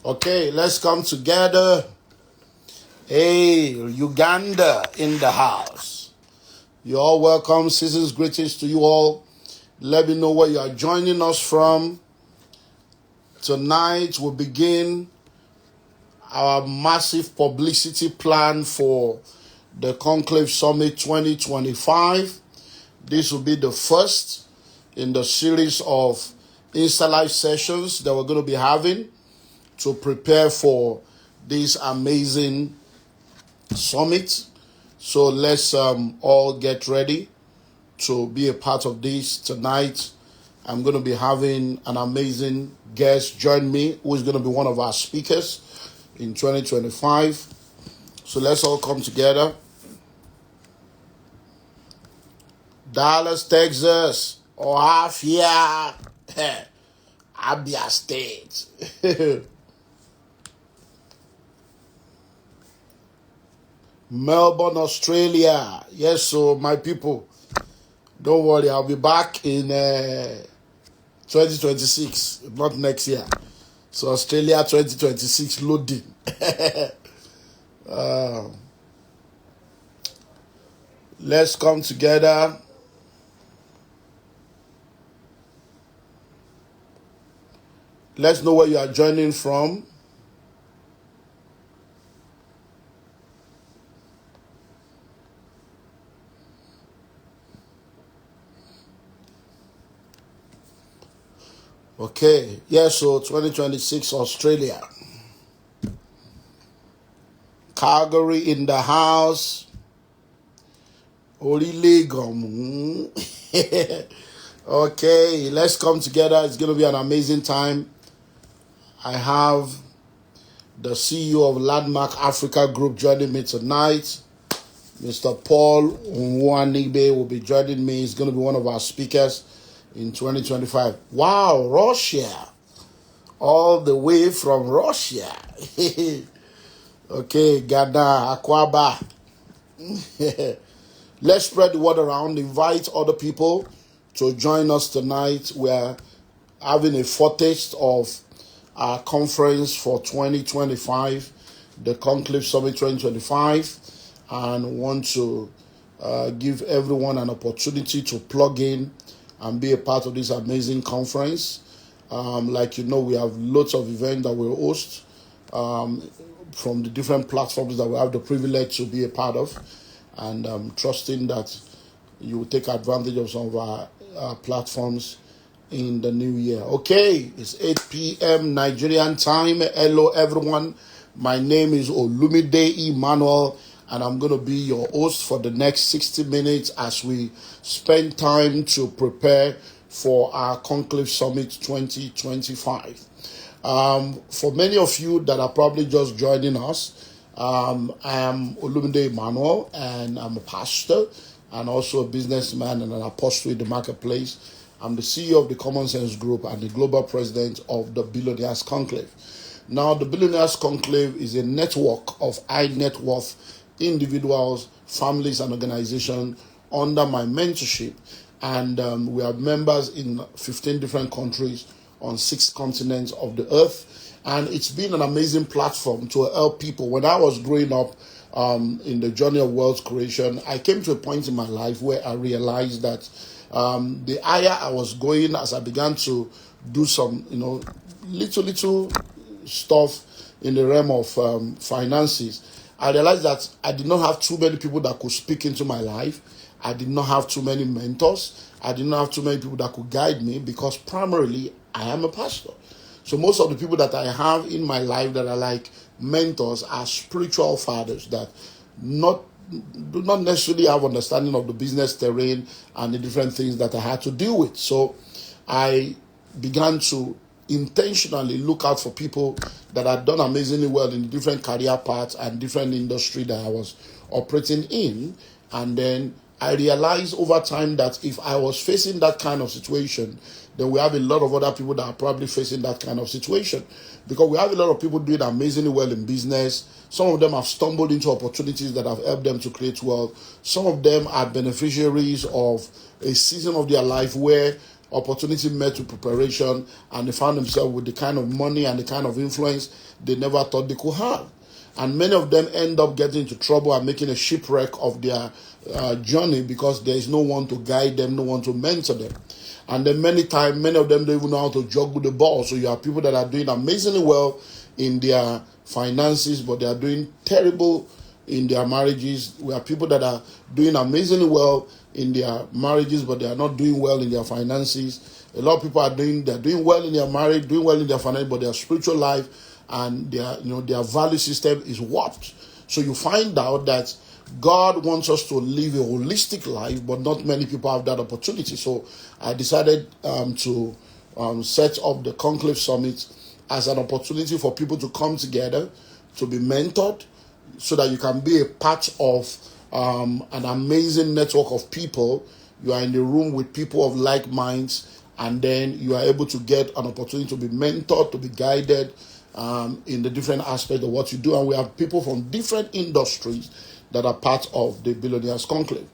Okay, let's come together. Hey, Uganda in the house. You're all welcome. Season's greetings to you all. Let me know where you are joining us from. Tonight we'll begin our massive publicity plan for the Conclave Summit 2025. This will be the first in the series of Insta Live sessions that we're going to be having to prepare for this amazing summit. So let's all get ready to be a part of this tonight. I'm going to be having an amazing guest join me who is going to be one of our speakers in 2025. So let's all come together. Dallas, Texas, Ohio, Abia State. Melbourne, Australia. Yes, so my people, don't worry, I'll be back in 2026, not next year. So Australia 2026 loading. Let's come together. Let's know where you are joining from. Okay, yeah, so 2026 Australia. Calgary in the house. Olilegom. Okay, let's come together. It's going to be an amazing time. I have the CEO of Landmark Africa Group joining me tonight. Mr. Paul Onwuanibe will be joining me. He's going to be one of our speakers in 2025. Wow, Russia. All the way from Russia. Okay, Ghana, Akwaba. Let's spread the word around. Invite other people to join us tonight. We're having a foretaste of our conference for 2025, the Conclave Summit 2025, and want to give everyone an opportunity to plug in and be a part of this amazing conference. Like you know, we have lots of events that we'll host from the different platforms that we have the privilege to be a part of, and trusting that you will take advantage of some of our platforms in the new year. Okay, it's 8 p.m. Nigerian time. Hello, everyone. My name is Olumide Emmanuel, and I'm going to be your host for the next 60 minutes as we spend time to prepare for our Conclave Summit 2025. For many of you that are probably just joining us, I am Olumide Emmanuel, and I'm a pastor, and also a businessman and an apostle in the marketplace. I'm the CEO of the Common Sense Group and the global president of the Billionaires Conclave. Now, the Billionaires Conclave is a network of high net worth individuals, families, and organizations under my mentorship. And we are members in 15 different countries on 6 continents of the earth. And it's been an amazing platform to help people. When I was growing up in the journey of wealth creation, I came to a point in my life where I realized that the higher I was going, as I began to do some, little stuff in the realm of finances, I realized that I did not have too many people that could speak into my life. I did not have too many mentors. I did not have too many people that could guide me, because primarily I am a pastor. So most of the people that I have in my life that are like mentors are spiritual fathers that do not necessarily have understanding of the business terrain and the different things that I had to deal with. So I began to intentionally look out for people that had done amazingly well in different career paths and different industry that I was operating in. And then I realized over time that if I was facing that kind of situation, then we have a lot of other people that are probably facing that kind of situation. Because we have a lot of people doing amazingly well in business. Some of them have stumbled into opportunities that have helped them to create wealth. Some of them are beneficiaries of a season of their life where opportunity met with preparation, and they found themselves with the kind of money and the kind of influence they never thought they could have. And many of them end up getting into trouble and making a shipwreck of their journey, because there is no one to guide them, no one to mentor them. And then many of them don't even know how to juggle the ball. So you have people that are doing amazingly well in their finances, but they are doing terrible in their marriages. We have people that are doing amazingly well in their marriages, but they are not doing well in their finances. A lot of people they're doing well in their marriage, doing well in their finance, but their spiritual life and their value system is warped. So you find out that God wants us to live a holistic life, but not many people have that opportunity. So I decided to set up the Conclave Summit as an opportunity for people to come together, to be mentored, so that you can be a part of an amazing network of people. You are in the room with people of like minds, and then you are able to get an opportunity to be mentored, to be guided in the different aspects of what you do. And we have people from different industries that are part of the Billionaires Conclave.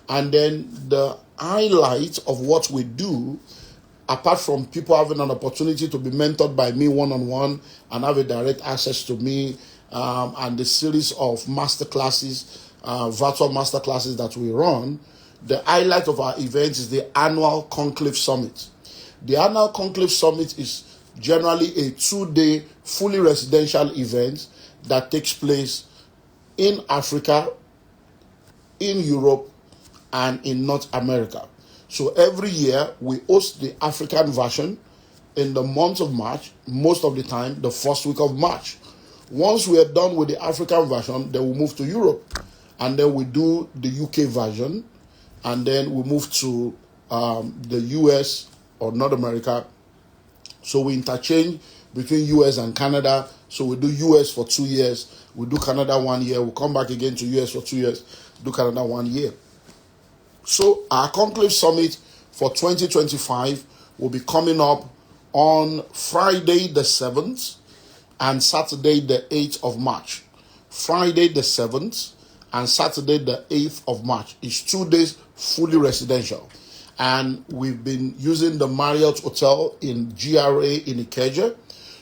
And then the highlight of what we do, apart from people having an opportunity to be mentored by me one-on-one and have a direct access to me, and the series of masterclasses, virtual masterclasses that we run, the highlight of our event is the annual Conclave Summit. The annual Conclave Summit is generally a 2-day fully residential event that takes place in Africa, in Europe, and in North America. So every year we host the African version in the month of March, most of the time the first week of March. Once we are done with the African version, then we move to Europe, and then we do the UK version, and then we move to the US or North America. So we interchange between US and Canada. So we do US for 2 years, we do Canada 1 year, we come back again to US for 2 years, do Canada 1 year. So our Conclave Summit for 2025 will be coming up on Friday the 7th and Saturday the 8th of March. Friday the 7th and Saturday the 8th of March. It's 2 days fully residential. And we've been using the Marriott Hotel in GRA in Ikeja.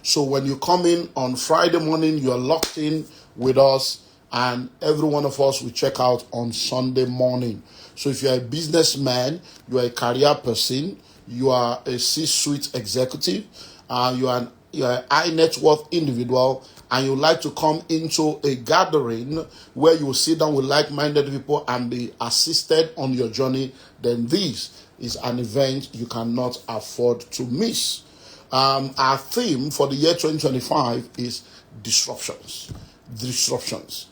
So when you come in on Friday morning, you are locked in with us, and every one of us will check out on Sunday morning. So if you're a businessman, you are a career person, you are a C-suite executive, you are a high net worth individual, and you like to come into a gathering where you will sit down with like-minded people and be assisted on your journey, then this is an event you cannot afford to miss. Our theme for the year 2025 is disruptions. Disruptions.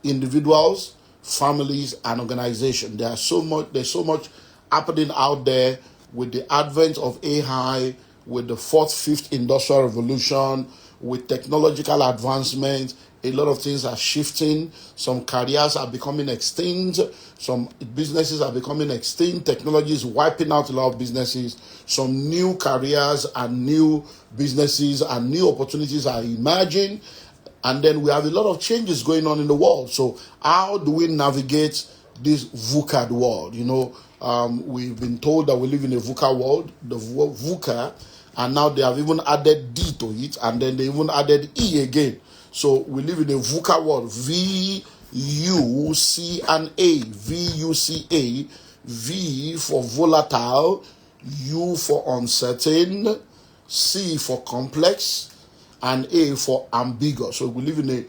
Individuals, families, and organizations. There's so much happening out there with the advent of AI, with the 4th, 5th industrial revolution, with technological advancement. A lot of things are shifting. Some careers are becoming extinct. Some businesses are becoming extinct. Technology is wiping out a lot of businesses. Some new careers and new businesses and new opportunities are emerging. And then we have a lot of changes going on in the world. So how do we navigate this VUCA world? We've been told that we live in a VUCA world, the VUCA, and now they have even added D to it, and then they even added E again. So we live in a VUCA world, V-U-C-A, V-U-C-A, V for volatile, U for uncertain, C for complex, and A for ambiguous. So we live in a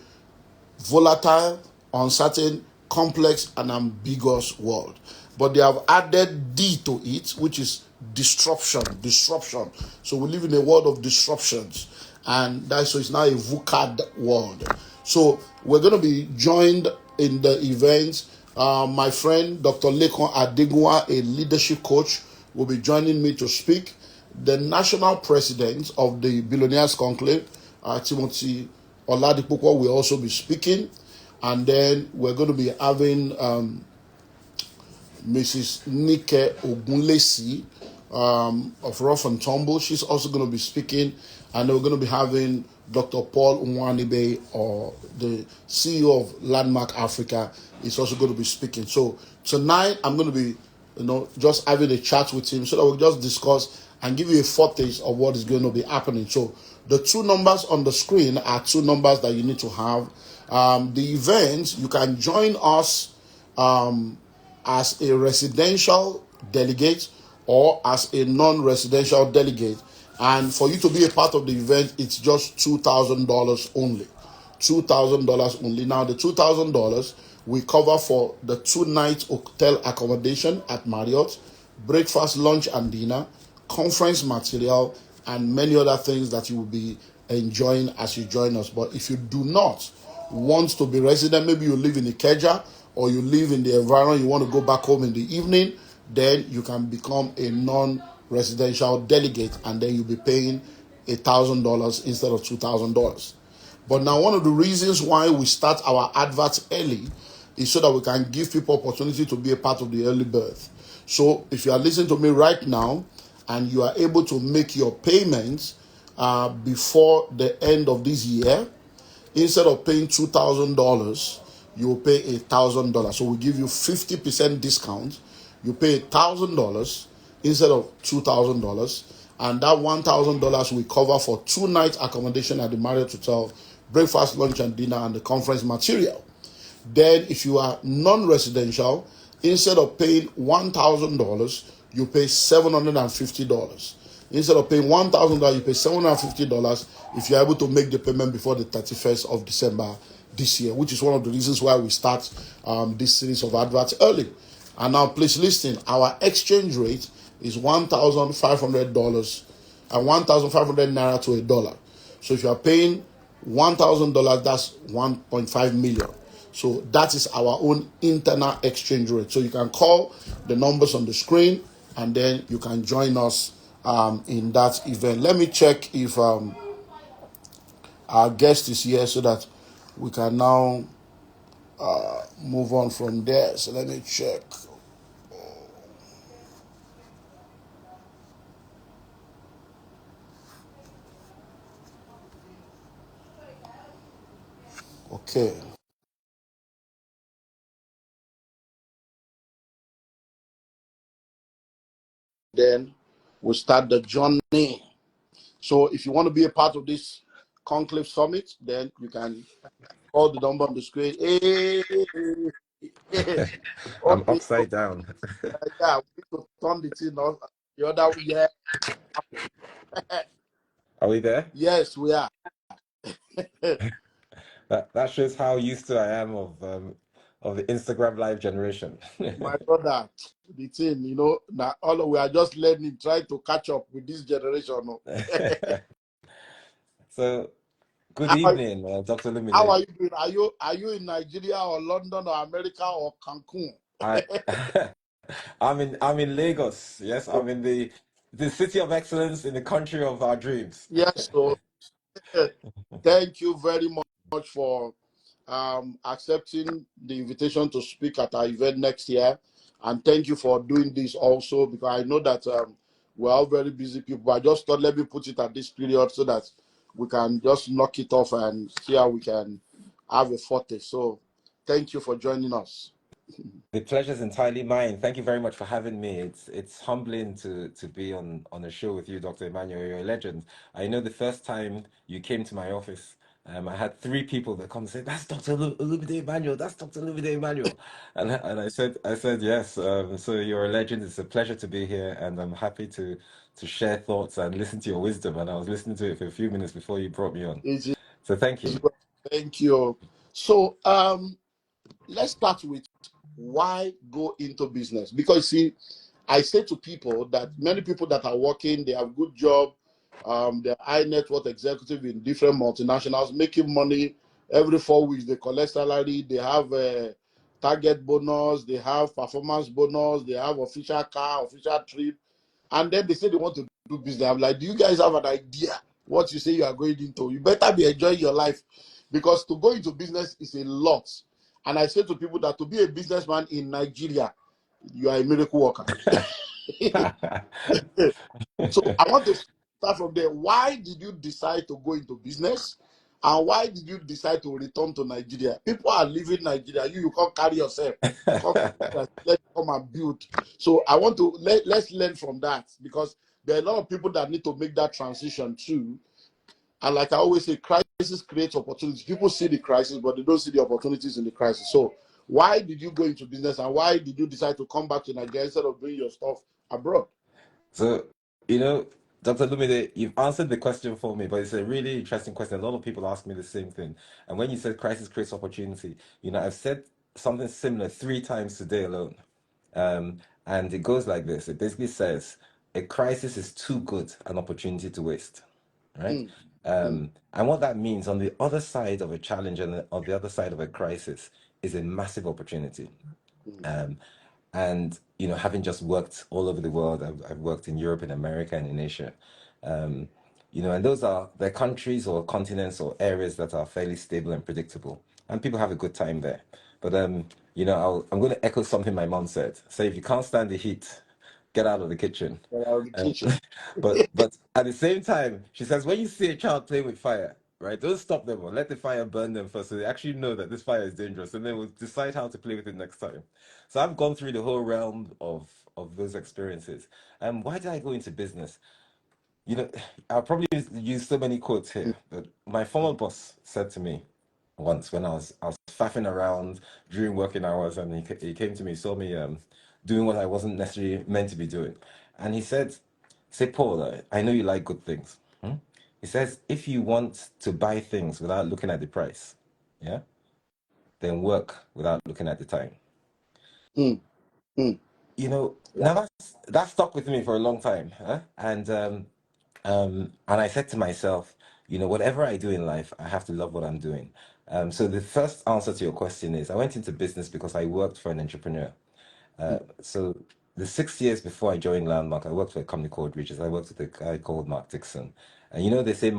volatile, uncertain, complex, and ambiguous world. But they have added D to it, which is disruption. So we live in a world of disruptions. And so it's now a VUCA world. So we're going to be joined in the event. My friend, Dr. Lekon Adegua, a leadership coach, will be joining me to speak. The national president of the Billionaires Conclave, Timothy Oladipupo, will also be speaking. And then we're going to be having Mrs. Nike Ogunlesi of Rough and Tumble. She's also going to be speaking. And then we're going to be having Dr. Paul Onwuanibe, or the CEO of Landmark Africa, is also going to be speaking. So tonight I'm going to be, just having a chat with him so that we'll just discuss and give you a foretaste of what is going to be happening. So the two numbers on the screen are two numbers that you need to have. The event, you can join us as a residential delegate or as a non-residential delegate. And for you to be a part of the event, it's just $2,000 only. $2,000 only. Now, the $2,000 we cover for the 2-night hotel accommodation at Marriott, breakfast, lunch, and dinner, conference material, and many other things that you will be enjoying as you join us. But if you do not want to be resident, maybe you live in Ikeja or you live in the environment, you want to go back home in the evening, then you can become a non-residential delegate, and then you'll be paying $1,000 instead of $2,000. But now, one of the reasons why we start our adverts early is so that we can give people opportunity to be a part of the early birth. So if you are listening to me right now and you are able to make your payments before the end of this year, instead of paying $2,000, you will pay $1,000. So we give you 50% discount. You pay $1,000 instead of $2,000, and that $1,000 we cover for 2-night accommodation at the Marriott Hotel, breakfast, lunch, and dinner, and the conference material. Then, if you are non-residential, instead of paying $1,000, you pay $750. Instead of paying $1,000, you pay $750 if you're able to make the payment before the 31st of December this year, which is one of the reasons why we start this series of adverts early. And now, please listen, our exchange rate is $1,500 and 1,500 naira to $1. So if you are paying $1,000, that's 1.5 million. So that is our own internal exchange rate. So you can call the numbers on the screen, and then you can join us in that event. Let me check if our guest is here so that we can now move on from there. So let me check. Okay. Then we'll start the journey. So if you want to be a part of this Conclave Summit, then you can call the number on the screen. Hey. I'm Okay. upside down. Yeah, we need to turn the thing off. The other, yeah. Are we there? Yes, we are. That shows how used to I am of the Instagram live generation. My brother, the thing, now all we are just learning, trying to catch up with this generation. No? So, good How, evening, Dr. how Lumide. are you doing? Are you in Nigeria or London or America or Cancun? I I'm in Lagos. Yes, I'm in the city of excellence in the country of our dreams. Yes, so thank you very much for accepting the invitation to speak at our event next year. And thank you for doing this also, because I know that we're all very busy people. I just thought, let me put it at this period so that we can just knock it off and see how we can have a forte. So thank you for joining us. The pleasure's entirely mine. Thank you very much for having me. It's humbling to be on a show with you, Dr. Emmanuel. You're a legend. I know the first time you came to my office, I had three people that come and say, "That's Dr. Olumide Emmanuel. That's Dr. Olumide Emmanuel," and I said yes. So you're a legend. It's a pleasure to be here, and I'm happy to share thoughts and listen to your wisdom. And I was listening to it for a few minutes before you brought me on. It So thank is you. well. Thank you. So let's start with why go into business, because see, I say to people that many people that are working, they have good job, they're high net worth executive in different multinationals, making money every 4 weeks. They collect salary, they have a target bonus, they have performance bonus, they have official car, official trip, and then they say they want to do business. I'm like, do you guys have an idea what you say you are going into? You better be enjoying your life, because to go into business is a lot. And I say to people that to be a businessman in Nigeria, you are a miracle worker. So I want to start from there. Why did you decide to go into business? And why did you decide to return to Nigeria? People are leaving Nigeria. You can't carry yourself. Come, let's come and build. So I want to let's learn from that, because there are a lot of people that need to make that transition too. And like I always say, crisis creates opportunities. People see the crisis, but they don't see the opportunities in the crisis. So why did you go into business, and why did you decide to come back to Nigeria instead of doing your stuff abroad? So, you know, Dr. Lumide, you've answered the question for me, but it's a really interesting question. A lot of people ask me the same thing. And when you said crisis creates opportunity, I've said something similar 3 times today alone. And it goes like this. It basically says a crisis is too good an opportunity to waste, right? Mm, mm, And what that means on the other side of a challenge and on the other side of a crisis is a massive opportunity. mm. Um, and having just worked all over the world, I've worked in Europe, in America, and in Asia. Um, and they're countries or continents or areas that are fairly stable and predictable, and people have a good time there. But I'm going to echo something my mom said. Say if you can't stand the heat, get out of the kitchen. Around the Um, kitchen. but at the same time, she says when you see a child playing with fire, right, don't stop them or let the fire burn them first, so they actually know that this fire is dangerous, and then we'll decide how to play with it next time. So I've gone through the whole realm of those experiences. Why did I go into business? You know, I'll probably use so many quotes here, but my former boss said to me once when I was faffing around during working hours, and he came to me, saw me doing what I wasn't necessarily meant to be doing, and he said, "Say Paul, I know you like good things." He says, "If you want to buy things without looking at the price, yeah, then work without looking at the time." Mm, mm. Now Wow. that stuck with me for a long time, huh? And I said to myself, whatever I do in life, I have to love what I'm doing. So the first answer to your question is I went into business because I worked for an entrepreneur. So the 6 years before I joined Landmark, I worked for a company called Reaches. I worked with a guy called Mark Dixon. And they say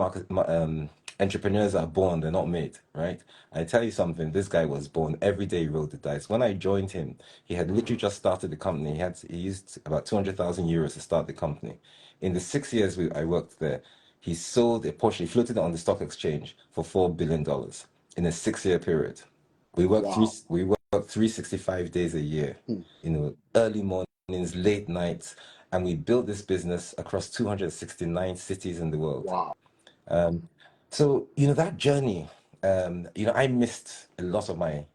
entrepreneurs are born, they're not made, right? I tell you something, this guy was born every day he rolled the dice. When I joined him, he had literally just started the company. He used about 200,000 euros to start the company. In the 6 years I worked there, he sold a portion, he floated it on the stock exchange for $4 billion in a 6 year period. Wow. We work 365 days a year, Mm. early mornings, late nights, and we built this business across 269 cities in the world. Wow. Um, so, that journey, I missed a lot of my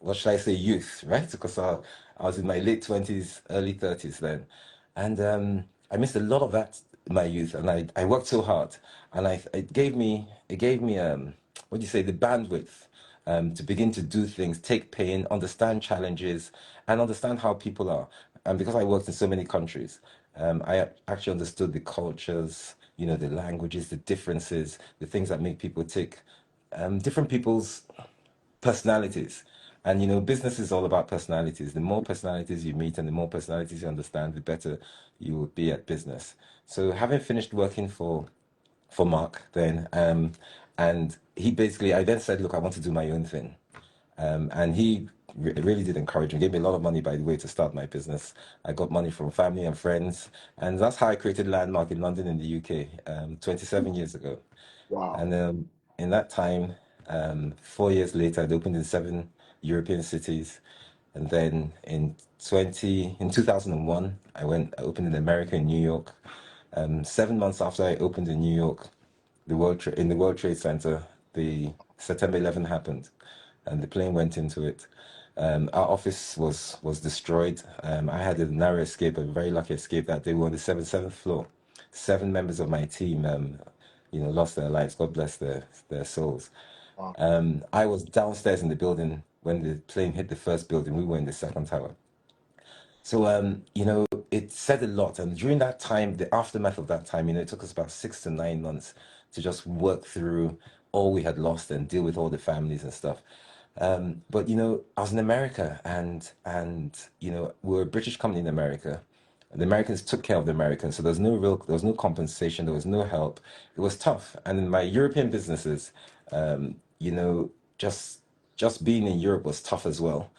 what should I say, youth, right? Because I was in my late 20s, early 30s then. And I missed a lot of that in my youth, and I worked so hard, and it gave me what do you say, the bandwidth to begin to do things, take pain, understand challenges, and understand how people are. And because I worked in so many countries, I actually understood the cultures, the languages, the differences, the things that make people tick, different people's personalities. And business is all about personalities. The more personalities you meet and the more personalities you understand, the better you will be at business. So having finished working for Mark then, And he basically, I then said, look, I want to do my own thing. And he really did encourage me, gave me a lot of money, by the way, to start my business. I got money from family and friends. And that's how I created Landmark in London in the UK 27 years ago. Wow. And in that time, 4 years later, I'd opened in 7 European cities. And then in 2001, I opened in America in New York. 7 months after I opened in New York, in the World Trade Center, the September 11 happened, and the plane went into it. Our office was destroyed. I had a narrow escape, a very lucky escape that day. We were on the seventh floor. 7 members of my team, lost their lives. God bless their souls. Wow. I was downstairs in the building when the plane hit the first building. We were in the second tower. So, it said a lot. And during that time, the aftermath of that time, it took us about 6 to 9 months to just work through all we had lost and deal with all the families and stuff. But I was in America, and we're a British company in America. The Americans took care of the Americans, so there was no compensation, there was no help. It was tough. And in my European businesses, um, you know, just just being in Europe was tough as well.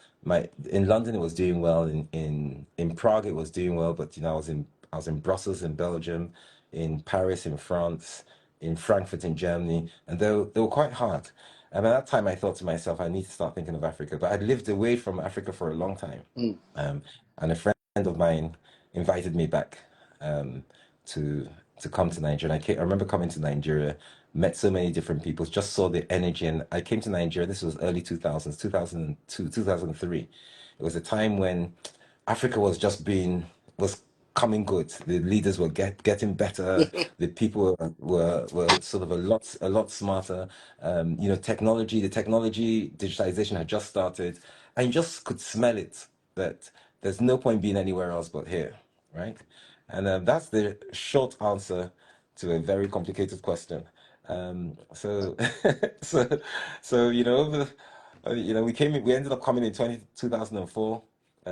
In London it was doing well, in Prague it was doing well, but I was in Brussels in Belgium, in Paris in France, in Frankfurt in Germany, and they were quite hard. And at that time I thought to myself, I need to start thinking of Africa. But I'd lived away from Africa for a long time. Mm. Um, and a friend of mine invited me back um, to to come to Nigeria. I remember coming to Nigeria, met so many different people, just saw the energy. And I came to Nigeria, this was early 2000s, 2002, 2003. It was a time when Africa was coming good. The leaders were getting better. The people were sort of a lot smarter. The technology, digitization had just started, and you just could smell it that there's no point being anywhere else but here, right? And that's the short answer to a very complicated question. So, so, so we ended up coming in 2004.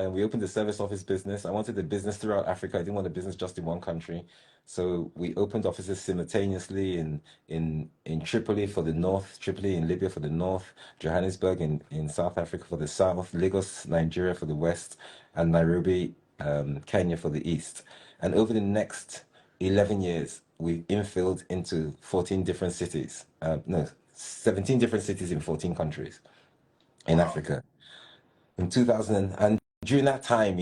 We opened a service office business. I wanted a business throughout Africa. I didn't want a business just in one country. So we opened offices simultaneously in Tripoli for the north, Tripoli in Libya for the north, Johannesburg in South Africa for the south, Lagos, Nigeria for the west, and Nairobi, Kenya for the east. And over the next 11 years, we infilled into 14 different cities. No, 17 different cities in 14 countries in Wow. Africa. In 2000, and during that time,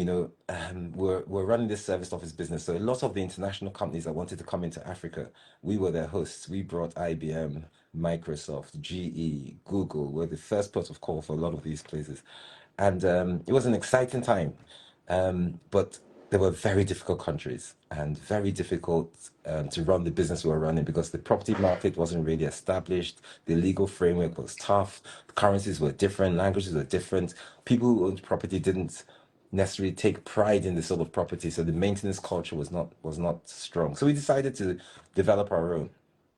we're running this service office business. So a lot of the international companies that wanted to come into Africa, we were their hosts. We brought IBM, Microsoft, GE, Google. We're the first port of call for a lot of these places. And it was an exciting time. But they were very difficult countries and very difficult to run the business we were running because the property market wasn't really established. The legal framework was tough. Currencies were different. Languages were different. People who owned property didn't necessarily take pride in the sort of property, so the maintenance culture was not strong. So we decided to develop our own.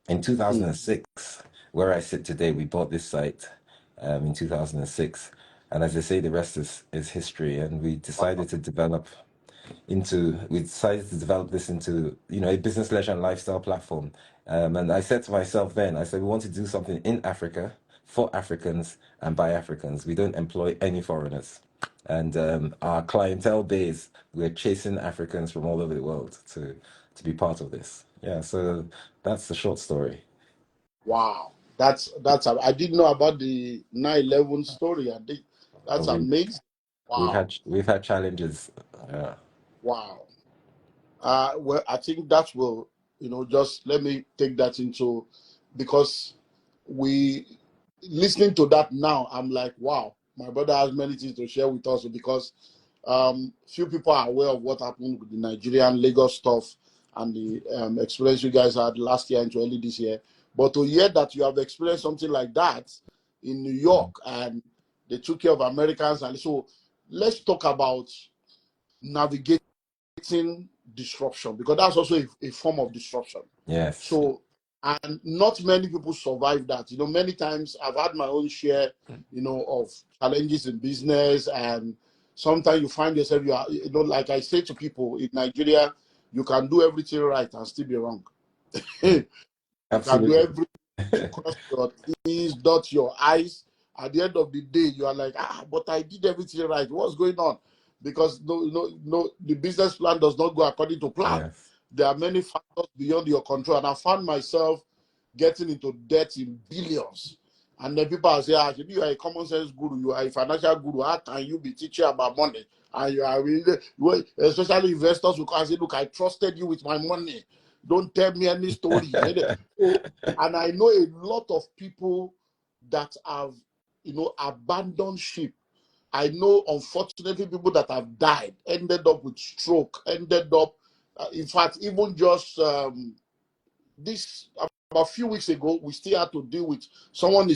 In Mm. 2006, where I sit today, we bought this site in 2006. And as I say, the rest is history. And Wow. we decided to develop this into a business leisure and lifestyle platform. And I said to myself then, I said we want to do something in Africa for Africans and by Africans. We don't employ any foreigners, and our clientele base, we're chasing Africans from all over the world to be part of this. Yeah, so that's the short story. Wow. I didn't know about the 9/11 story. That's We amazing. we've Wow. had we've had challenges. Yeah. Wow. Well, I think that will, just let me take that into, because we listening to that now, I'm like, wow, my brother has many things to share with us because few people are aware of what happened with the Nigerian Lagos stuff and the experience you guys had last year into early this year. But to hear that you have experienced something like that in New York and they took care of Americans, and so let's talk about navigating disruption, because that's also a form of disruption. Yes. So, and not many people survive that. Many times I've had my own share, of challenges in business, and sometimes you find yourself, like I say to people in Nigeria, you can do everything right and still be wrong. You can do Absolutely. everything to cross your T's, dot your I's. At the end of the day, you are like, but I did everything right. What's going on? Because no, the business plan does not go according to plan. Yes. There are many factors beyond your control. And I found myself getting into debt in billions. And then people are saying, you are a common sense guru, you are a financial guru. How can you be teaching about money? And you are really, especially investors who can say, look, I trusted you with my money. Don't tell me any story. So, and I know a lot of people that have, abandoned ship. I know, unfortunately, people that have died, ended up with stroke, ended up, in fact, even just this about a few weeks ago, we still had to deal with one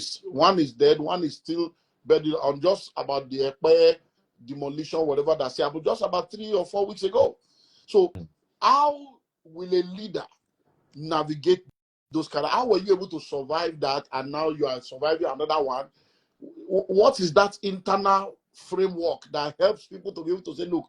is dead, one is still bedded on just about the Ekpe demolition, whatever that's happened, just about 3 or 4 weeks ago. So, how will a leader navigate those kind of, how were you able to survive that, and now you are surviving another one? What is that internal framework that helps people to be able to say, look,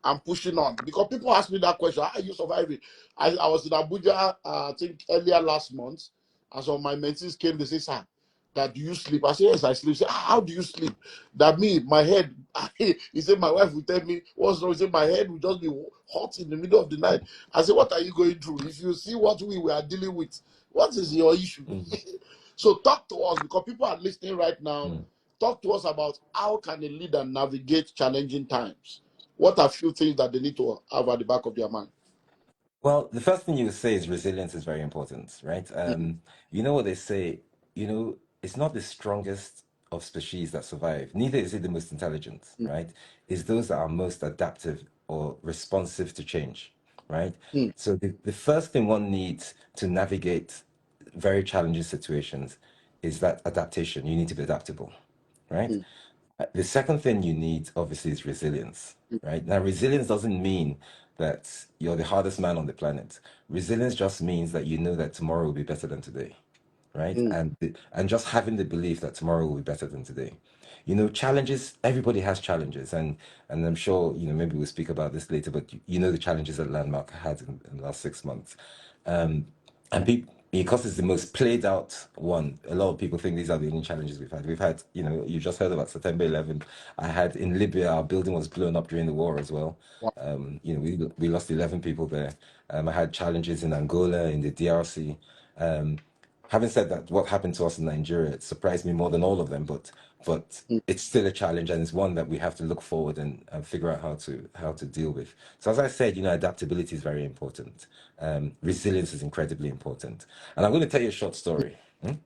I'm pushing on? Because people ask me that question, how are you surviving? I was in Abuja, I think earlier last month, and some of my mentees came, they say, sir, that do you sleep? I say, yes, I sleep. Say, how do you sleep? That me, my head, he said, my wife will tell me, what's wrong? He said, my head will just be hot in the middle of the night. I said, what are you going through? If you see what we are dealing with, what is your issue? So talk to us, because people are listening right now. Talk to us about how can a leader navigate challenging times. What are few things that they need to have at the back of their mind? Well, the first thing you would say is resilience is very important, right? You know what they say, it's not the strongest of species that survive, neither is it the most intelligent, Mm, right? It's those that are most adaptive or responsive to change, right? mm, So the first thing one needs to navigate very challenging situations is that adaptation. You need to be adaptable, right? mm, The second thing you need, obviously, is resilience, right? Now, resilience doesn't mean that you're the hardest man on the planet. Resilience just means that you know that tomorrow will be better than today, right? mm, And just having the belief that tomorrow will be better than today. Challenges, everybody has challenges, and I'm sure, maybe we'll speak about this later, but the challenges that Landmark had in the last 6 months. And because it's the most played out one, a lot of people think these are the only challenges we've had. We've had, you just heard about September 11th. I had in Libya, our building was blown up during the war as well. wow, We lost 11 people there. I had challenges in Angola, in the DRC. Having said that, what happened to us in Nigeria, it surprised me more than all of them, but mm, it's still a challenge, and it's one that we have to look forward and figure out how to deal with. So as I said, adaptability is very important. Resilience is incredibly important. And I'm going to tell you a short story. mm.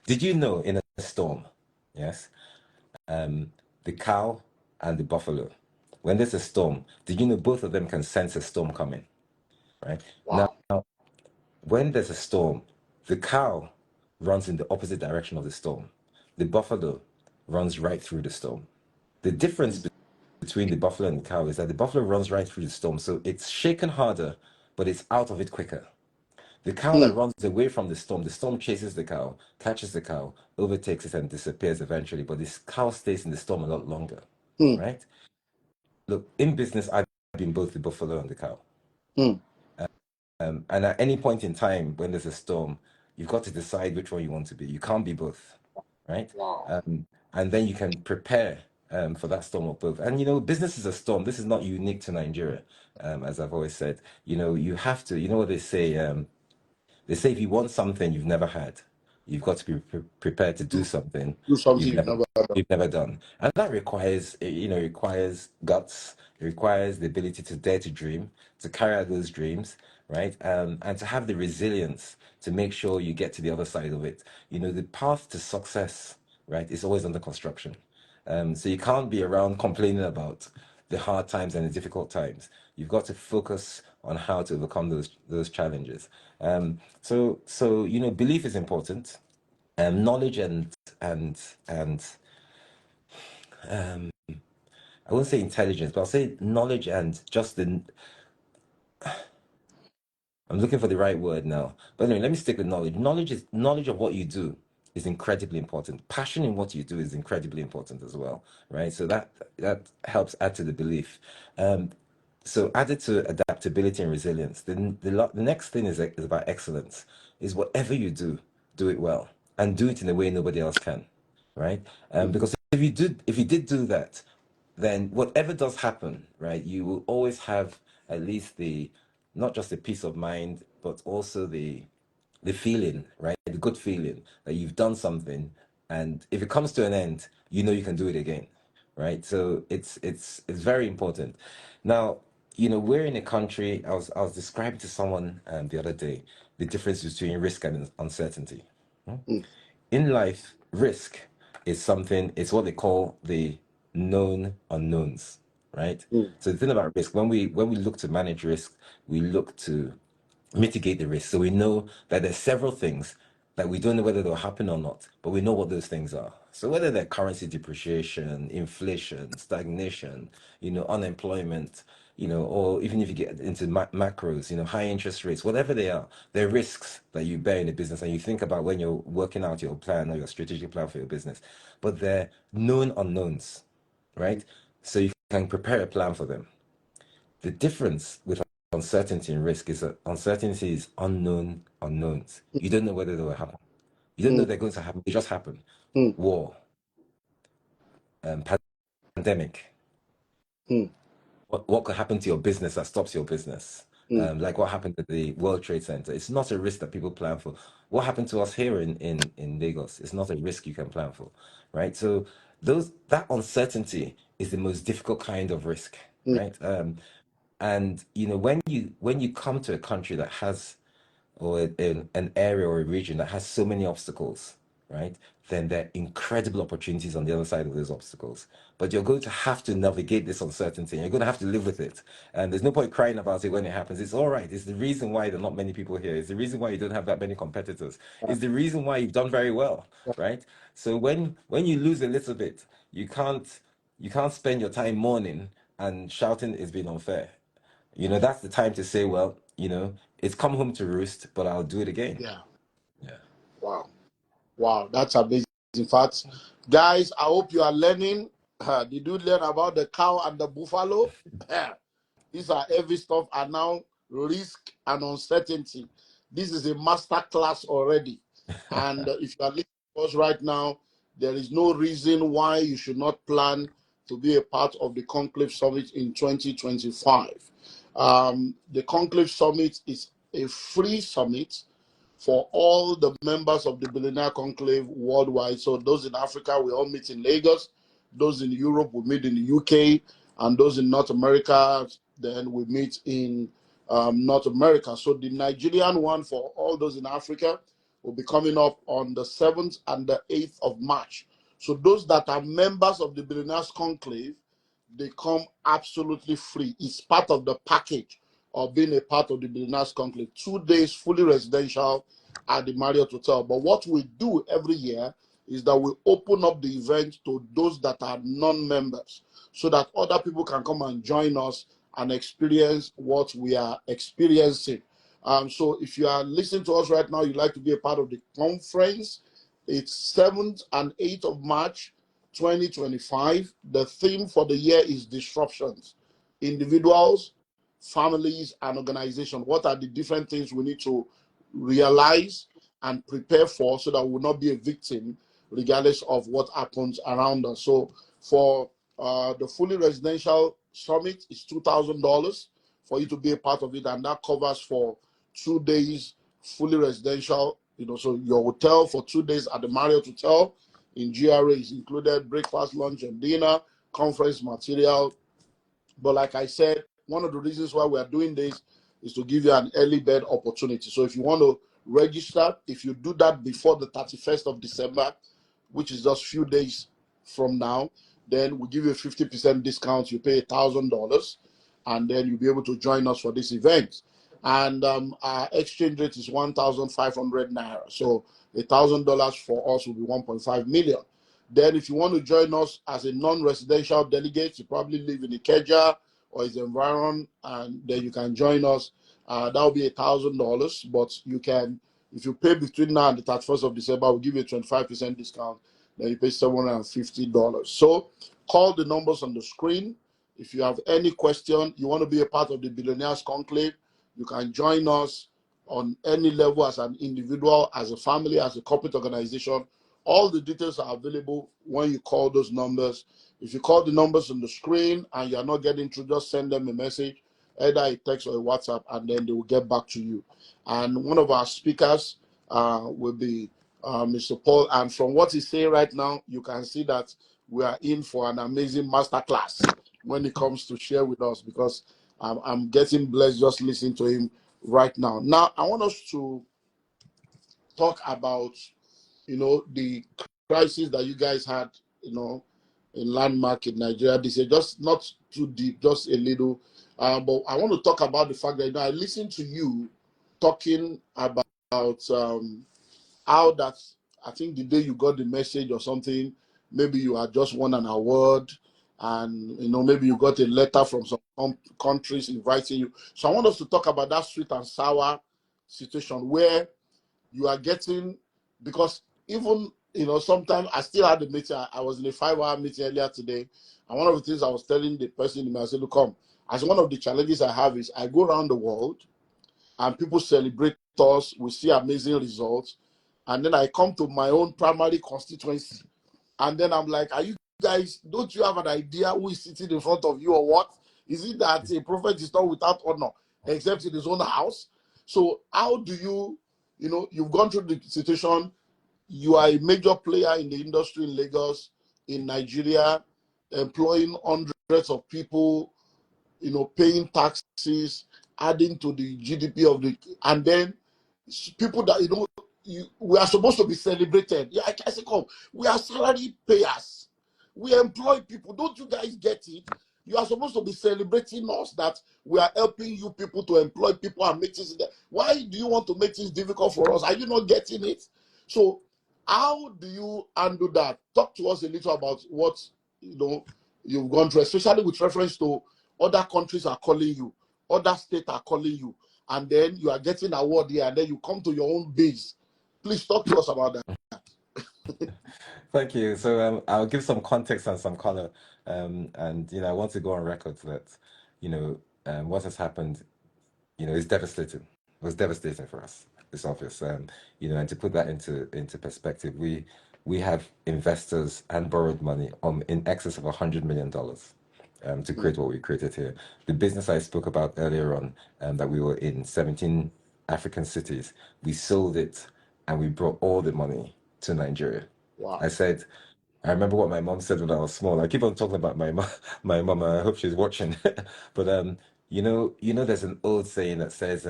Did you know in a storm, yes, the cow and the buffalo, when there's a storm, did you know both of them can sense a storm coming, right? Now, Wow. when there's a storm, the cow runs in the opposite direction of the storm. The buffalo runs right through the storm. The difference between the buffalo and the cow is that the buffalo runs right through the storm, so it's shaken harder, but it's out of it quicker. The cow that Mm, runs away from the storm chases the cow, catches the cow, overtakes it, and disappears eventually. But this cow stays in the storm a lot longer, mm, right? Look, in business, I've been both the buffalo and the cow. mm. And at any point in time when there's a storm, you've got to decide which one you want to be. You can't be both, right? Wow. And then you can prepare for that storm of both. And business is a storm. This is not unique to Nigeria, as I've always said. You have to. You know what they say? They say if you want something you've never had, you've got to be prepared to do Do, something do something you've you've never never done. you've never done, and that requires guts. It requires the ability to dare to dream, to carry out those dreams, right? And to have the resilience to make sure you get to the other side of it. The path to success, right, is always under construction. So you can't be around complaining about the hard times and the difficult times. You've got to focus on how to overcome those challenges. So belief is important. Knowledge and and I won't say intelligence, but I'll say knowledge and just the. I'm looking for the right word now. But anyway, let me stick with knowledge. Knowledge of what you do is incredibly important. Passion in what you do is incredibly important as well, right? So that helps add to the belief. So added to adaptability and resilience, the next thing is about excellence. Is whatever you do, do it well and do it in a way nobody else can, right? Because if you did do that, then whatever does happen, right, you will always have at least the not just the peace of mind, but also the feeling, right, the good feeling that you've done something, and if it comes to an end, you know you can do it again, right? So it's very important. Now, we're in a country. I was describing to someone the other day the difference between risk and uncertainty. mm, In life, risk is something, it's what they call the known unknowns, right? mm, So the thing about risk, when we look to manage risk, we look to mitigate the risk. So we know that there's several things that we don't know whether they'll happen or not, but we know what those things are. So whether they're currency depreciation, inflation, stagnation, unemployment, or even if you get into macros, high interest rates, whatever they are, they're risks that you bear in a business and you think about when you're working out your plan or your strategic plan for your business. But they're known unknowns, right? So you can prepare a plan for them. The difference with uncertainty and risk is that uncertainty is unknown unknowns. You don't know whether they will happen. You don't know mm, they're going to happen. They just happen. mm, War, um, pandemic. mm, What could happen to your business that stops your business? mm, Like what happened at the World Trade Center. It's not a risk that people plan for. What happened to us here in Lagos? It's not a risk you can plan for, right? So that uncertainty is the most difficult kind of risk, mm, right? And when you come to a country that has, or in an area or a region that has so many obstacles, right? Then there are incredible opportunities on the other side of those obstacles. But you're going to have to navigate this uncertainty, and you're going to have to live with it. And there's no point crying about it when it happens. It's all right. It's the reason why there are not many people here. It's the reason why you don't have that many competitors. It's the reason why you've done very well, right? So when you lose a little bit, you can't spend your time mourning and shouting it's been unfair. That's the time to say, well, it's come home to roost, but I'll do it again. yeah. Yeah. Wow. Wow. That's amazing. In fact, guys, I hope you are learning. Did you learn about the cow and the buffalo? These are heavy stuff, and now risk and uncertainty. This is a master class already. And if you are listening to us right now, there is no reason why you should not plan to be a part of the Conclave Summit in 2025. The Conclave Summit is a free summit for all the members of the Billionaire Conclave worldwide. So those in Africa, we all meet in Lagos. Those in Europe, we meet in the UK. And those in North America, then we meet in North America. So the Nigerian one for all those in Africa will be coming up on the 7th and the 8th of March. So those that are members of the Billionaires Conclave, they come absolutely free. It's part of the package of being a part of the Billionaires Conclave. 2 days fully residential at the Marriott Hotel. But what we do every year is that we open up the event to those that are non-members so that other people can come and join us and experience what we are experiencing. So if you are listening to us right now, you'd like to be a part of the conference, it's 7th and 8th of March, 2025. The theme for the year is disruptions. Individuals, families, and organizations. What are the different things we need to realize and prepare for so that we will not be a victim regardless of what happens around us? So for the fully residential summit, is $2,000 for you to be a part of it, and that covers for 2 days fully residential. So your hotel for 2 days at the Marriott Hotel in GRA is included, breakfast, lunch, and dinner, conference material. But like I said, one of the reasons why we are doing this is to give you an early bird opportunity. So if you want to register, if you do that before the 31st of December, which is just a few days from now, then we give you a 50% discount. You pay $1,000, and then you'll be able to join us for this event. And our exchange rate is 1,500 naira. So $1,000 for us will be 1.5 million. Then if you want to join us as a non-residential delegate, you probably live in Ikeja or its environment, and then you can join us. That will be $1,000, but you can, if you pay between now and the 31st of December, we'll give you a 25% discount. Then you pay $750. So call the numbers on the screen. If you have any question, you want to be a part of the Billionaires Conclave, you can join us on any level, as an individual, as a family, as a corporate organization. All the details are available when you call those numbers. If you call the numbers on the screen and you're not getting through, just send them a message, either a text or a WhatsApp, and then they will get back to you. And one of our speakers will be Mr. Paul. And from what he's saying right now, you can see that we are in for an amazing masterclass when it comes to share with us, because I'm getting blessed just listening to him right now. Now, I want us to talk about, the crisis that you guys had, in Landmark in Nigeria this year. Just not too deep, just a little. But I want to talk about the fact that, I listened to you talking about how that, I think the day you got the message or something, maybe you had just won an award, and maybe you got a letter from some countries inviting you. So I want us to talk about that sweet and sour situation where you are getting, because even sometimes I still had a meeting. I was in a 5-hour meeting earlier today, and one of the things I was telling the person in me, I said, look, come, as one of the challenges I have is I go around the world and people celebrate us, we see amazing results, and then I come to my own primary constituency, and then I'm like, are you guys, don't you have an idea who is sitting in front of you or what? Is it that a prophet is not without honor except in his own house? So how do you, you've gone through the situation, you are a major player in the industry in Lagos, in Nigeria, employing hundreds of people, paying taxes, adding to the GDP of the, and then people that, we are supposed to be celebrated. Yeah, I say, come, we are salary payers. We employ people. Don't you guys get it? You are supposed to be celebrating us that we are helping you people to employ people and make things. Why do you want to make things difficult for us? Are you not getting it? So, how do you handle that? Talk to us a little about what you've gone through, especially with reference to other countries are calling you, other states are calling you, and then you are getting an award here, and then you come to your own base. Please talk to us about that. Thank you. So I'll give some context and some color. And I want to go on record that what has happened, is devastating. It was devastating for us. It's obvious. And to put that into perspective, we have investors and borrowed money in excess of $100 million to create what we created here. The business I spoke about earlier on, that we were in 17 African cities, we sold it and we brought all the money to Nigeria. Wow. I remember what my mom said when I was small. I keep on talking about my mom. My mom. I hope she's watching. But there's an old saying that says,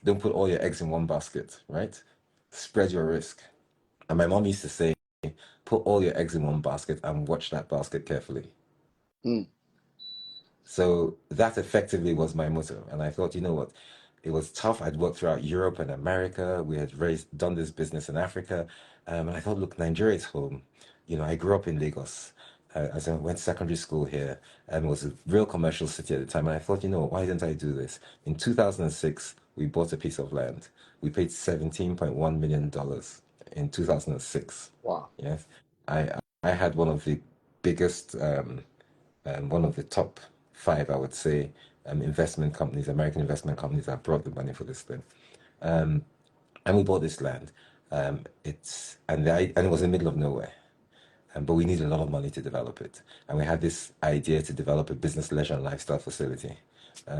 "Don't put all your eggs in one basket." Right? Spread your risk. And my mom used to say, "Put all your eggs in one basket and watch that basket carefully." Mm. So that effectively was my motto. And I thought, you know what? It was tough. I'd worked throughout Europe and America. We had done this business in Africa. And I thought, look, Nigeria is home. I grew up in Lagos. As I went to secondary school here, and it was a real commercial city at the time. And I thought, why didn't I do this? In 2006, we bought a piece of land. We paid $17.1 million in 2006. Wow. Yes. I had one of the biggest one of the top five, I would say, investment companies, American investment companies that brought the money for this thing. And we bought this land. And it was in the middle of nowhere. But we needed a lot of money to develop it. And we had this idea to develop a business, leisure, and lifestyle facility.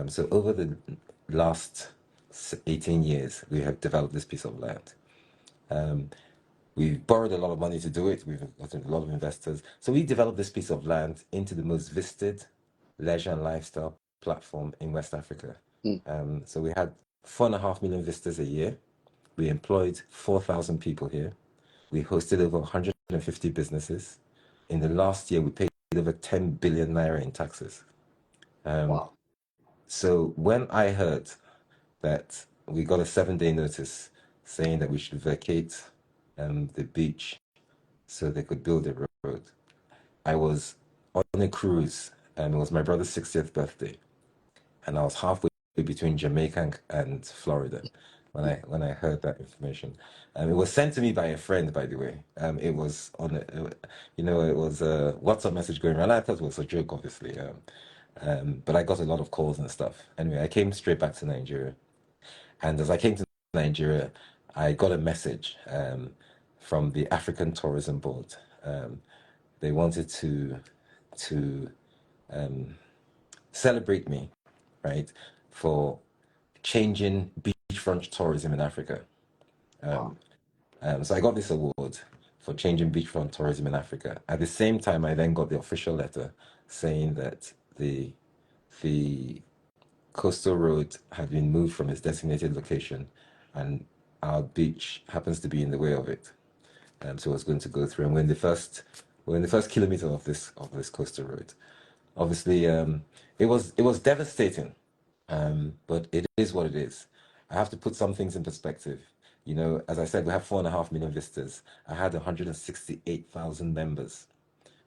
So over the last 18 years, we have developed this piece of land. We've borrowed a lot of money to do it. We've gotten a lot of investors. So we developed this piece of land into the most visited leisure and lifestyle platform in West Africa. So we had 4.5 million visitors a year. We employed 4,000 people here. We hosted over 150 businesses. In the last year, we paid over 10 billion naira in taxes. Wow. So when I heard that we got a 7-day notice saying that we should vacate the beach so they could build a road, I was on a cruise, and it was my brother's 60th birthday, and I was halfway between Jamaica and Florida when I heard that information. It was sent to me by a friend, by the way. It was on it was a WhatsApp message going around. I thought it was a joke, obviously. But I got a lot of calls and stuff. Anyway, I came straight back to Nigeria, and as I came to Nigeria, I got a message from the African Tourism Board. They wanted to celebrate me, right, for changing beachfront tourism in Africa. Wow. So I got this award for changing beachfront tourism in Africa. At the same time, I then got the official letter saying that the coastal road had been moved from its designated location, and our beach happens to be in the way of it. So I was going to go through, and we're in the first kilometer of this coastal road. Obviously, it was devastating, but it is what it is. I have to put some things in perspective. You know, as I said, we have 4.5 million visitors. I had 168,000 members.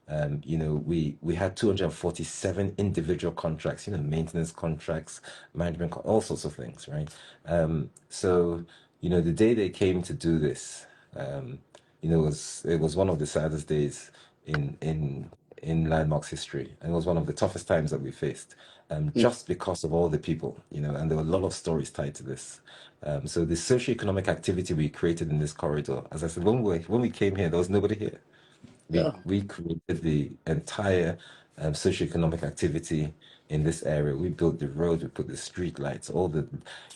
We had 247 individual contracts, maintenance contracts, all sorts of things, right? So, the day they came to do this, it was one of the saddest days in Landmark's history, and it was one of the toughest times that we faced, just because of all the people, and there were a lot of stories tied to this. So the socioeconomic activity we created in this corridor, as I said, when we came here, there was nobody here. we Yeah. we created the entire socioeconomic activity in this area. We built the road, we put the street lights, all the,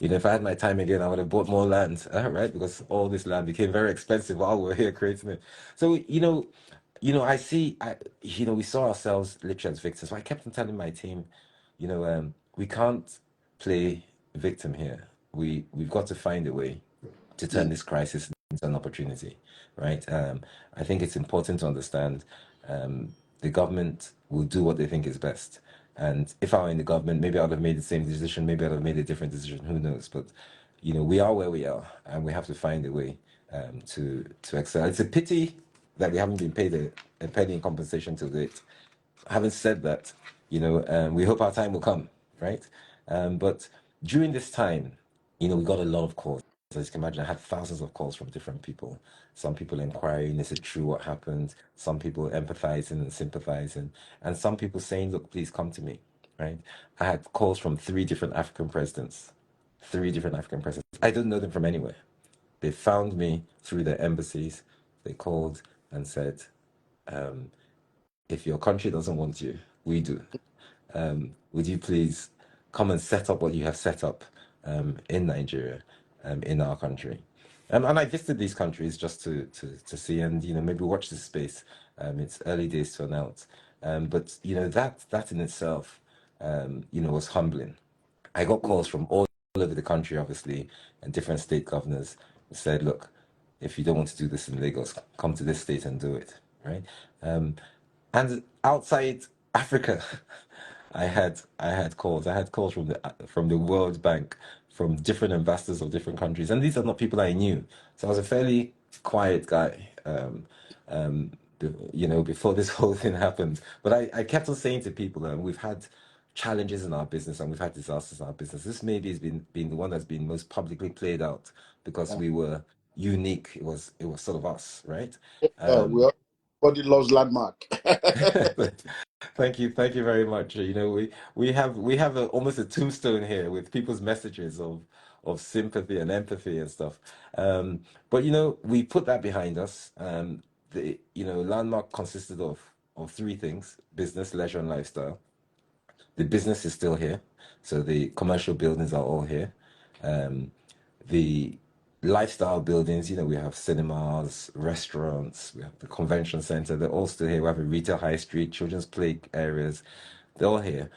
if I had my time again, I would have bought more land, right? Because all this land became very expensive while we were here creating it. So, I see, we saw ourselves literally as victims. So I kept on telling my team, we can't play victim here. We've got to find a way to turn Mm. this crisis into an opportunity, right? I think it's important to understand the government will do what they think is best. And if I were in the government, maybe I would have made the same decision, maybe I'd have made a different decision, who knows? But, we are where we are, and we have to find a way to excel. It's a pity that we haven't been paid a penny in compensation to date. Having said that, we hope our time will come, right? But during this time, we got a lot of calls. As you can imagine, I had thousands of calls from different people. Some people inquiring, is it true what happened? Some people empathizing and sympathizing, and some people saying, look, please come to me, right? I had calls from three different African presidents. Three different African presidents. I didn't know them from anywhere. They found me through their embassies. They called and said, if your country doesn't want you, we do. Would you please come and set up what you have set up in Nigeria, in our country? And I visited these countries just to see, and maybe watch this space. It's early days to announce, but that in itself, was humbling. I got calls from all over the country, obviously, and different state governors who said, "Look, if you don't want to do this in Lagos, come to this state and do it." Right? And outside Africa, I had calls. I had calls from the World Bank, from different ambassadors of different countries, and these are not people I knew. So I was a fairly quiet guy, before this whole thing happened. But I kept on saying to people, we've had challenges in our business and we've had disasters in our business. This maybe has been the one that's been most publicly played out because Yeah. we were unique. It was sort of us, right? Yeah. Everybody loves landmark. Thank you very much. We have almost a tombstone here with people's messages of sympathy and empathy and stuff. But we put that behind us. Landmark consisted of three things: business, leisure, and lifestyle. The business is still here, so the commercial buildings are all here. The lifestyle buildings, we have cinemas, restaurants, we have the convention center, they're all still here. We have a retail high street, children's play areas, they're all here.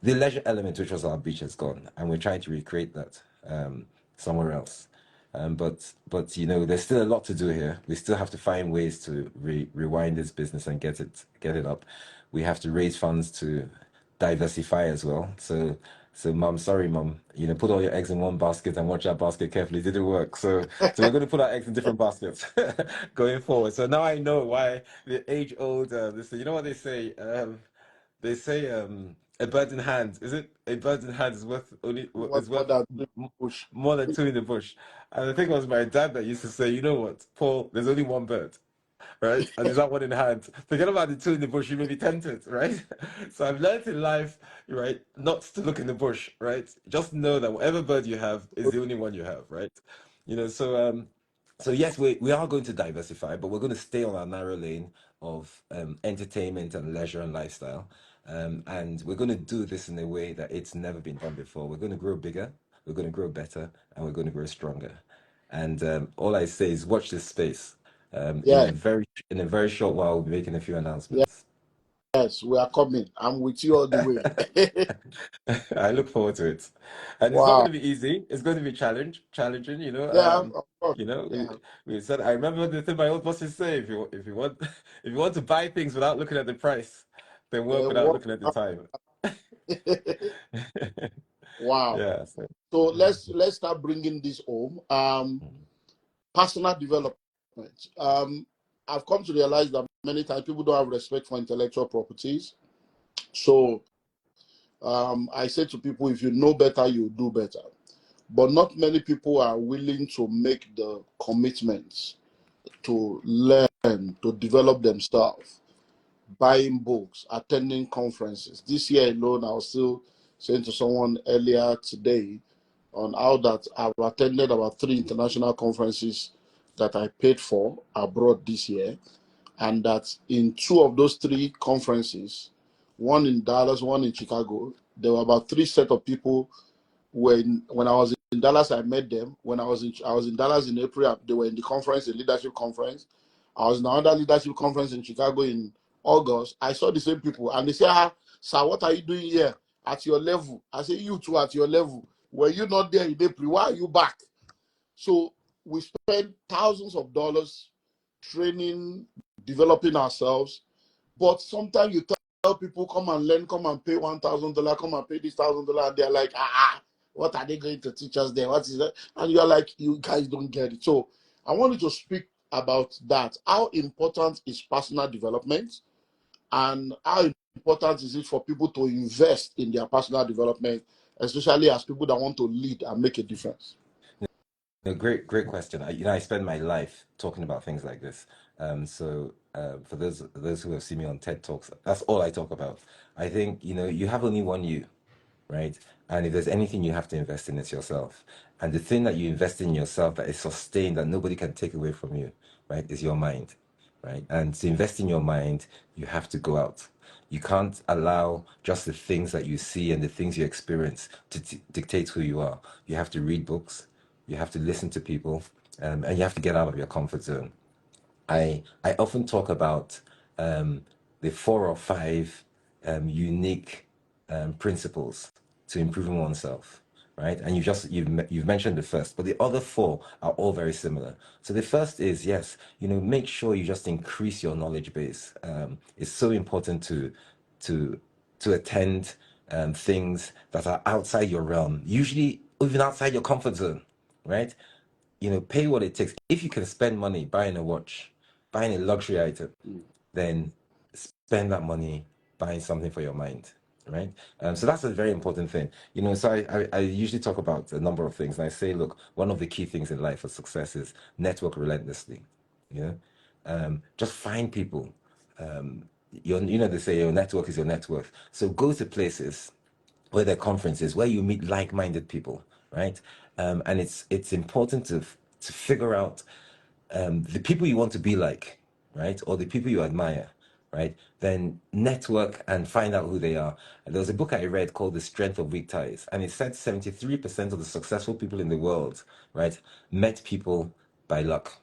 The leisure element, which was our beach, is gone, and we're trying to recreate that somewhere else. But there's still a lot to do here. We still have to find ways to rewind this business and get it up. We have to raise funds to diversify as well. So mom, sorry mom, put all your eggs in one basket and watch that basket carefully. It didn't work. So we're going to put our eggs in different baskets going forward. So now I know why the age old this, what they say. A bird in hand. Is it a bird in hand is worth only What is more worth than push? more than two in the bush? And I think it was my dad that used to say, you know what, Paul, there's only one bird, right? And there's that one in hand. Forget about the two in the bush, you may be tempted, right? So I've learned in life, right, not to look in the bush, right? Just know that whatever bird you have is the only one you have, right? So yes, we are going to diversify, but we're going to stay on our narrow lane of entertainment and leisure and lifestyle. And we're going to do this in a way that it's never been done before. We're going to grow bigger, we're going to grow better, and we're going to grow stronger. And all I say is watch this space. Yeah, In a very short while, we'll be making a few yeah, announcements. yes, we are coming. I'm with you all the way. I look forward to it, and it's not going Wow. to be easy. It's going to be challenging. Yeah, of course. You know, Yeah. we said. I remember the thing my old bosses say: if you want if you want to buy things without looking at the price, then work without What? looking at the time. Wow. Yeah. So, So let's start bringing this home. Personal development. I've come to realize that many times people don't have respect for intellectual properties. So I say to people, if you know better, you do better. But not many people are willing to make the commitments to learn, to develop themselves, buying books, attending conferences. This year alone, I was still saying to someone earlier today on how that I've attended about 3 international conferences that I paid for abroad this year, and that in 2 of those 3 conferences, one in Dallas, one in Chicago, there were about 3 set of people. When I was in Dallas, I met them. When I was in Dallas in April, they were in the conference, the leadership conference. I was in another leadership conference in Chicago in August. I saw the same people, and they say, "Ah, sir, what are you doing here at your level?" I say, "You too at your level. Were you not there in April? Why are you back?" So we spend thousands of dollars training, developing ourselves, but sometimes you tell people, come and learn, come and pay $1,000, come and pay this $1,000, and they're like, what are they going to teach us there? What is that? And you're like, you guys don't get it. So I wanted to speak about that. How important is personal development, and how important is it for people to invest in their personal development, especially as people that want to lead and make a difference? no, great question. I spend my life talking about things like this. For those who have seen me on TED Talks, that's all I talk about. I think you have only one you, right? And if there's anything you have to invest in, it's yourself. And the thing that you invest in yourself that is sustained, that nobody can take away from you, right, is your mind, right? And to invest in your mind, you have to go out. You can't allow just the things that you see and the things you experience to dictate who you are. You have to read books, you have to listen to people, and you have to get out of your comfort zone. I often talk about the 4 or 5 unique principles to improving oneself, right? And you've mentioned the first, but the other 4 are all very similar. So the first is, yes, make sure you just increase your knowledge base. It's so important to to attend things that are outside your realm, usually even outside your comfort zone, right? Pay what it takes. If you can spend money buying a watch, buying a luxury item, then spend that money buying something for your mind, right? So that's a very important thing. So I usually talk about a number of things, and I say, look, one of the key things in life for success is network relentlessly. You know, just find people. They say your network is your net worth. So go to places where there are conferences where you meet like-minded people, right? And it's important to figure out the people you want to be like, right? Or the people you admire, right? Then network and find out who they are. And there was a book I read called The Strength of Weak Ties, and it said 73% of the successful people in the world, right, met people by luck,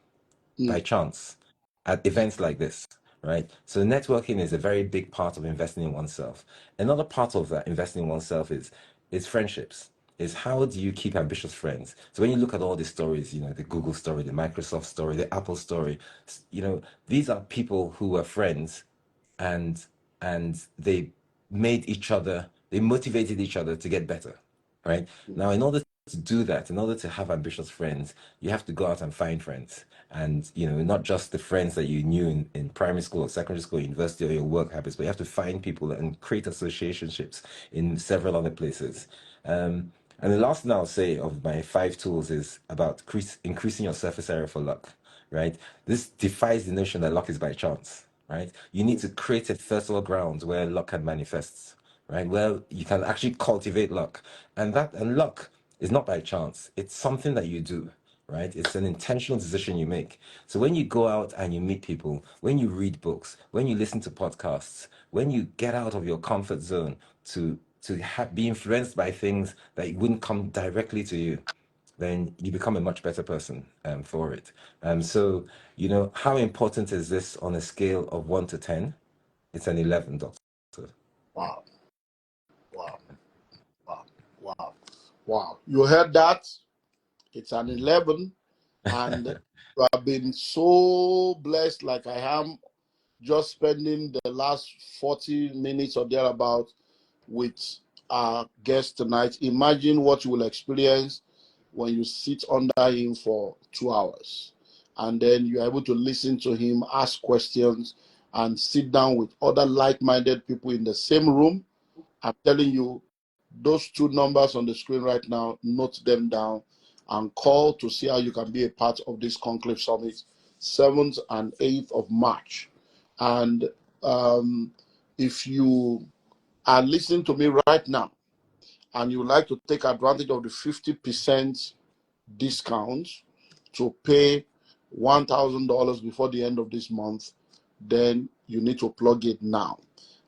by Mm. chance at events like this, right? So networking is a very big part of investing in oneself. Another part of that investing in oneself is friendships. Is how do you keep ambitious friends? So when you look at all these stories, the Google story, the Microsoft story, the Apple story, these are people who were friends and they made each other, they motivated each other to get better, right? Now, in order to do that, in order to have ambitious friends, you have to go out and find friends. And, not just the friends that you knew in primary school or secondary school, university, or your work habits, but you have to find people and create associationships in several other places. And the last thing I'll say of my 5 tools is about increasing your surface area for luck, right? This defies the notion that luck is by chance, right? You need to create a fertile ground where luck can manifest, right? Well, you can actually cultivate luck. And luck is not by chance. It's something that you do, right? It's an intentional decision you make. So when you go out and you meet people, when you read books, when you listen to podcasts, when you get out of your comfort zone to be influenced by things that wouldn't come directly to you, then you become a much better person for it. So, how important is this on a scale of 1 to 10? It's an 11, Doctor. Wow, wow, wow, wow, wow. You heard that? It's an 11, and you have been so blessed, like I am, just spending the last 40 minutes or thereabout with our guest tonight. Imagine what you will experience when you sit under him for 2 hours, and then you're able to listen to him, ask questions, and sit down with other like-minded people in the same room. I'm telling you, those two numbers on the screen right now, note them down and call to see how you can be a part of this Conclave Summit, 7th and 8th of March. And if you are listening to me right now and you would like to take advantage of the 50% discount to pay $1,000 before the end of this month, then you need to plug it now.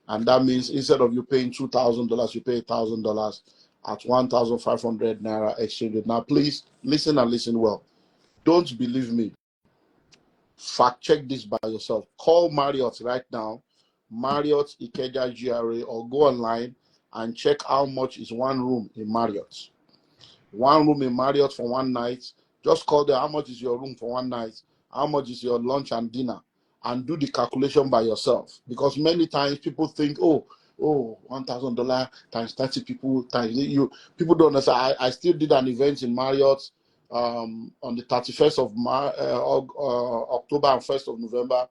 And that means instead of you paying $2,000, you pay $1,000 at 1,500 Naira exchange. Now, please listen and listen well. Don't believe me. Fact check this by yourself. Call Marriott right now, Marriott Ikeja GRA, or go online and check how much is one room in Marriott. One room in Marriott for one night. Just call them. How much is your room for one night? How much is your lunch and dinner? And do the calculation by yourself. Because many times people think, $1,000 times 30 people times you. People don't understand. I still did an event in Marriott on the 31st of October and 1st of November.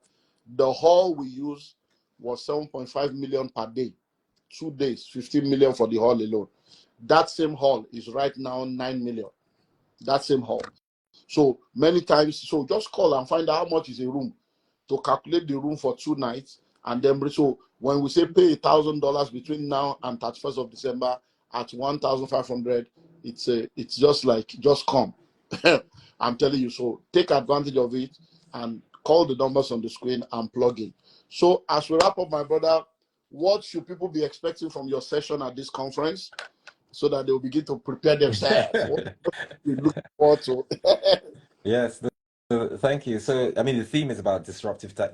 The hall we used was 7.5 million per day. 2 days, 15 million for the hall alone. That same hall is right now 9 million. That same hall. So many times, so just call and find out how much is a room to calculate the room for 2 nights. And then, so when we say pay $1,000 between now and 31st of December at 1,500, it's just like, just come. I'm telling you. So take advantage of it and call the numbers on the screen and plug in. So as we wrap up, my brother, what should people be expecting from your session at this conference so that they'll begin to prepare themselves? What we look forward to? Yes, thank you. So, I mean, the theme is about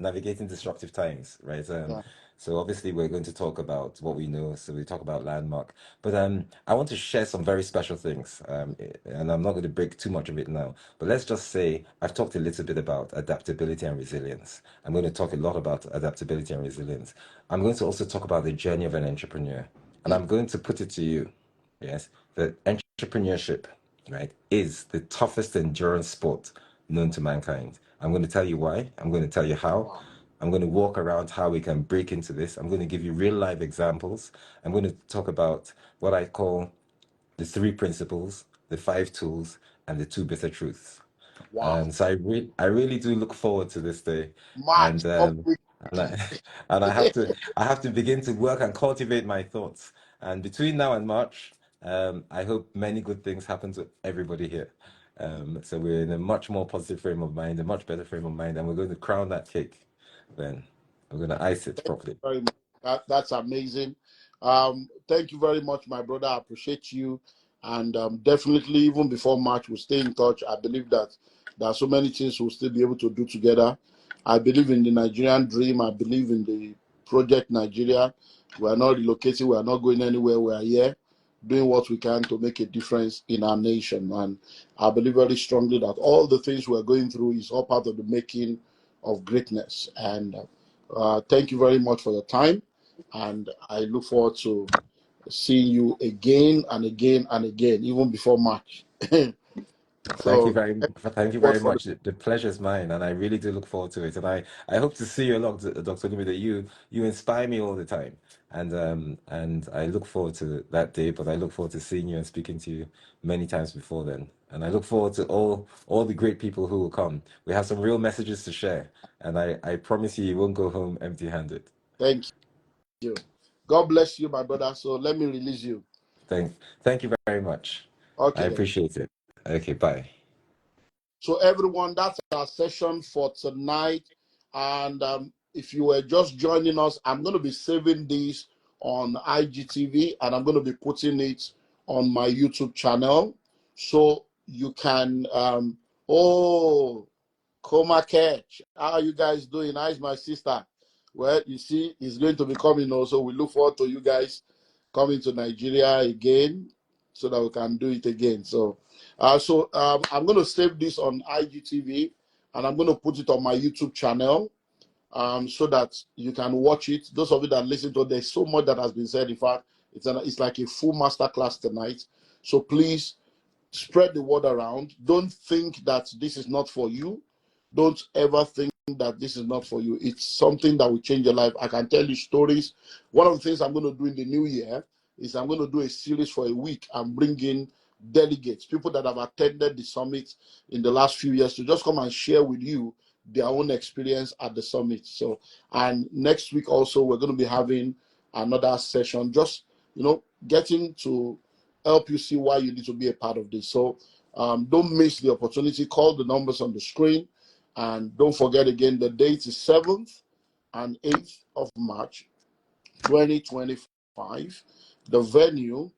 navigating disruptive times, right? Yeah. So obviously we're going to talk about what we know. So we talk about landmark, but I want to share some very special things. And I'm not going to break too much of it now. But let's just say I've talked a little bit about adaptability and resilience. I'm going to talk a lot about adaptability and resilience. I'm going to also talk about the journey of an entrepreneur, and I'm going to put it to you, yes, that entrepreneurship, right, is the toughest endurance sport known to mankind. I'm going to tell you why. I'm going to tell you how. Wow. I'm going to walk around how we can break into this. I'm going to give you real life examples. I'm going to talk about what I call the 3 principles, the 5 tools, and the 2 bitter truths. Wow. So I really do look forward to this day, March and up um, and quickly. I and I have to begin to work and cultivate my thoughts. And between now and March, I hope many good things happen to everybody here. So we're in a much more positive frame of mind, a much better frame of mind, and we're going to crown that cake. Then we're going to ice it properly. Very much. That's amazing. Thank you very much, my brother. I appreciate you. And definitely, even before March, we'll stay in touch. I believe that there are so many things we'll still be able to do together. I believe in the Nigerian dream. I believe in the project Nigeria. We are not relocating. We are not going anywhere. We are here doing what we can to make a difference in our nation. And I believe very strongly that all the things we're going through is all part of the making of greatness. And thank you very much for your time. And I look forward to seeing you again and again and again, even before March. Thank you So, very, thank you what very for the much. The pleasure is mine, and I really do look forward to it. And I hope to see you along, Dr. Olumide. You inspire me all the time, and I look forward to that day. But I look forward to seeing you and speaking to you many times before then. And I look forward to all the great people who will come. We have some real messages to share, and I promise you, you won't go home empty-handed. thank you. God bless you, my brother. So let me release you. Thank you very much. I Okay then. appreciate it. Okay, bye. So everyone, that's our session for tonight. And if you were just joining us, I'm going to be saving this on IGTV and I'm going to be putting it on my YouTube channel. So you can, oh, Coma Catch, how are you guys doing? How's my sister? Well, you see, it's going to be coming also. We look forward to you guys coming to Nigeria again so that we can do it again. So, I'm going to save this on IGTV and I'm going to put it on my YouTube channel so that you can watch it. Those of you that listen to it, there's so much that has been said. In fact, it's like a full masterclass tonight. So please spread the word around. Don't think that this is not for you. Don't ever think that this is not for you. It's something that will change your life. I can tell you stories. One of the things I'm going to do in the new year is I'm going to do a series for a week and bring in delegates, people that have attended the summit in the last few years, to just come and share with you their own experience at the summit. So, and next week also, we're going to be having another session, just, getting to help you see why you need to be a part of this. So don't miss the opportunity. Call the numbers on the screen. And don't forget again, the date is 7th and 8th of March, 2025. The venue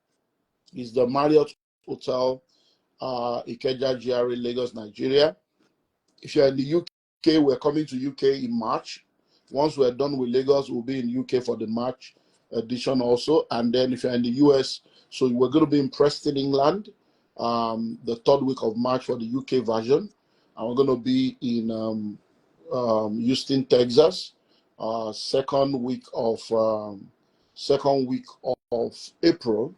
is the Marriott Hotel, Ikeja GRA, Lagos, Nigeria. If you're in the UK, we're coming to UK in March. Once we're done with Lagos, we'll be in UK for the March edition also. And then if you're in the US, so we're going to be in Preston, England, the 3rd week of March for the UK version. And we're going to be in Houston, Texas, second week of April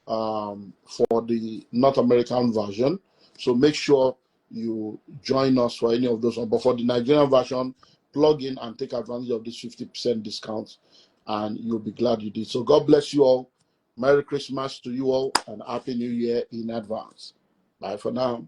for the North American version. So make sure you join us for any of those. But for the Nigerian version, plug in and take advantage of this 50% discount, and you'll be glad you did. So God bless you all. Merry Christmas to you all, and Happy New Year in advance. Bye for now.